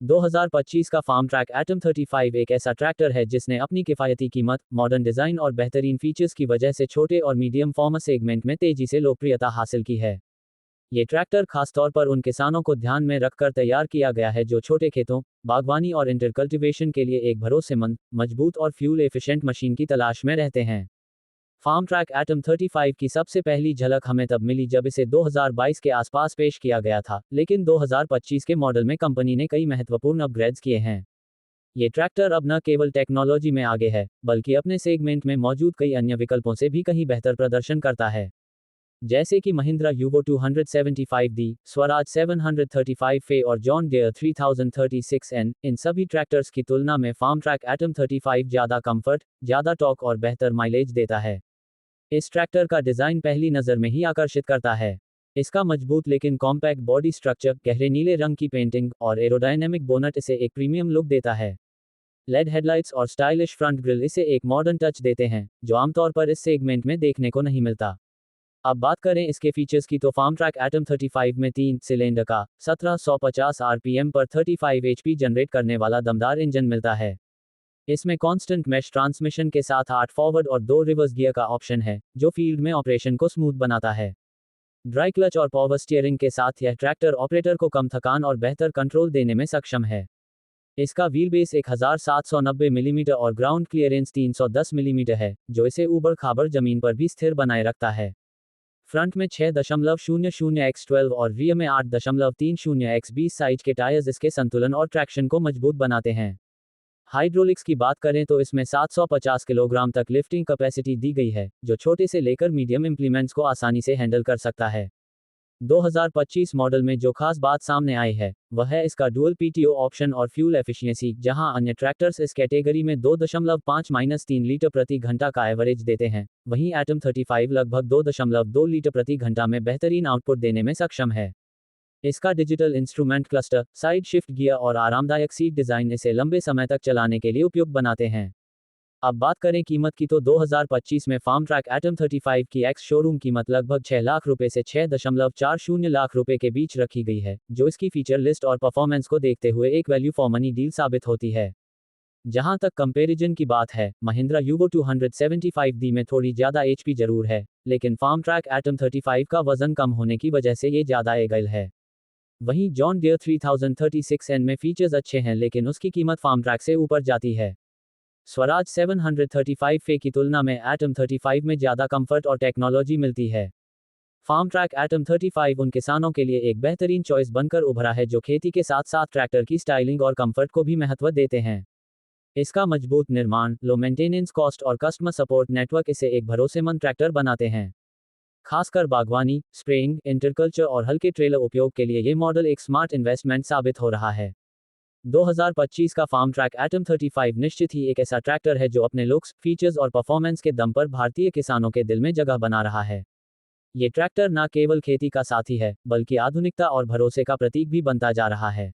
2025 का farm track atom 35 एक ऐसा ट्रैक्टर है जिसने अपनी किफ़ायती कीमत, मॉडर्न डिज़ाइन और बेहतरीन फीचर्स की वजह से छोटे और मीडियम फार्मर सेगमेंट में तेजी से लोकप्रियता हासिल की है। ये ट्रैक्टर खासतौर पर उन किसानों को ध्यान में रखकर तैयार किया गया है जो छोटे खेतों, बागवानी और इंटरकल्टिवेशन के लिए एक भरोसेमंद, मजबूत और फ्यूल एफिशिएंट मशीन की तलाश में रहते हैं। फार्म ट्रैक एटम 35 की सबसे पहली झलक हमें तब मिली जब इसे 2022 के आसपास पेश किया गया था, लेकिन 2025 के मॉडल में कंपनी ने कई महत्वपूर्ण अपग्रेड्स किए हैं। ये ट्रैक्टर अब न केवल टेक्नोलॉजी में आगे है, बल्कि अपने सेगमेंट में मौजूद कई अन्य विकल्पों से भी कहीं बेहतर प्रदर्शन करता है। जैसे कि महिंद्रा यूगो 275D, स्वराज 735 फे और जॉन डियर 3036N, इन सभी ट्रैक्टर्स की तुलना में फार्म ट्रैक एटम 35 ज़्यादा कंफर्ट, ज़्यादा टॉर्क और बेहतर माइलेज देता है। इस ट्रैक्टर का डिज़ाइन पहली नज़र में ही आकर्षित करता है। इसका मजबूत लेकिन कॉम्पैक्ट बॉडी स्ट्रक्चर, गहरे नीले रंग की पेंटिंग और एरोडायनेमिक बोनट इसे एक प्रीमियम लुक देता है। लेड हेडलाइट्स और स्टाइलिश फ्रंट ग्रिल इसे एक मॉडर्न टच देते हैं, जो आमतौर पर इस सेगमेंट में देखने को नहीं मिलता। अब बात करें इसके फीचर्स की तो फार्म ट्रैक एटम 35 में 3 सिलेंडर का 1750 आरपीएम पर 35 एचपी जनरेट करने वाला दमदार इंजन मिलता है। इसमें कांस्टेंट मैश ट्रांसमिशन के साथ 8 फॉरवर्ड और 2 रिवर्स गियर का ऑप्शन है, जो फील्ड में ऑपरेशन को स्मूथ बनाता है। ड्राई क्लच और पावर स्टीयरिंग के साथ यह ट्रैक्टर ऑपरेटर को कम थकान और बेहतर कंट्रोल देने में सक्षम है। इसका व्हील बेस 1790 मिलीमीटर और ग्राउंड क्लियरेंस 310 मिलीमीटर है, जो इसे ऊबड़ खाबड़ जमीन पर भी स्थिर बनाए रखता है। फ्रंट में 6.00x12 और रियर में 8.30x20 साइज के टायर्स इसके संतुलन और ट्रैक्शन को मजबूत बनाते हैं। हाइड्रोलिक्स की बात करें तो इसमें 750 किलोग्राम तक लिफ्टिंग कैपेसिटी दी गई है, जो छोटे से लेकर मीडियम इंप्लीमेंट्स को आसानी से हैंडल कर सकता है। 2025 मॉडल में जो खास बात सामने आई है, वह है इसका डुअल पीटीओ ऑप्शन और फ्यूल एफिशिएंसी, जहां अन्य ट्रैक्टर्स इस कैटेगरी में 2.5-3 लीटर प्रति घंटा का एवरेज देते हैं, वहीं एटम 35 लगभग 2.2 लीटर प्रति घंटा में बेहतरीन आउटपुट देने में सक्षम है। इसका digital instrument cluster, side shift gear और आरामदायक सीट डिज़ाइन इसे लंबे समय तक चलाने के लिए उपयुक्त बनाते हैं। अब बात करें कीमत की तो 2025 में फार्म ट्रैक एटम 35 की एक्स शोरूम कीमत लगभग 6 लाख रुपए से 6.40 लाख रुपए के बीच रखी गई है, जो इसकी फीचर लिस्ट और परफॉर्मेंस को देखते हुए एक वैल्यू फॉर मनी डील साबित होती है। जहां तक कंपैरिजन की बात है, महिंद्रा यूगो 275D में थोड़ी ज़्यादा एचपी जरूर है, लेकिन फार्म ट्रैक एटम 35 का वजन कम होने की वजह से ये ज़्यादा एगाइल है। वहीं जॉन डियर 3036N में फीचर्स अच्छे हैं, लेकिन उसकी कीमत फार्म ट्रैक से ऊपर जाती है। स्वराज 735 फे की तुलना में एटम 35 में ज़्यादा कंफर्ट और टेक्नोलॉजी मिलती है। फार्म ट्रैक एटम 35 उन किसानों के लिए एक बेहतरीन चॉइस बनकर उभरा है जो खेती के साथ साथ ट्रैक्टर की स्टाइलिंग और कंफर्ट को भी महत्व देते हैं। इसका मजबूत निर्माण, लो मेंटेनेंस कॉस्ट और कस्टमर सपोर्ट नेटवर्क इसे एक भरोसेमंद ट्रैक्टर बनाते हैं। खासकर बागवानी, स्प्रेइंग, इंटरकल्चर और हल्के ट्रेलर उपयोग के लिए ये मॉडल एक स्मार्ट इन्वेस्टमेंट साबित हो रहा है। 2025 का फार्म ट्रैक एटम 35 निश्चित ही एक ऐसा ट्रैक्टर है जो अपने लुक्स, फीचर्स और परफॉर्मेंस के दम पर भारतीय किसानों के दिल में जगह बना रहा है। ये ट्रैक्टर न केवल खेती का साथी है, बल्कि आधुनिकता और भरोसे का प्रतीक भी बनता जा रहा है।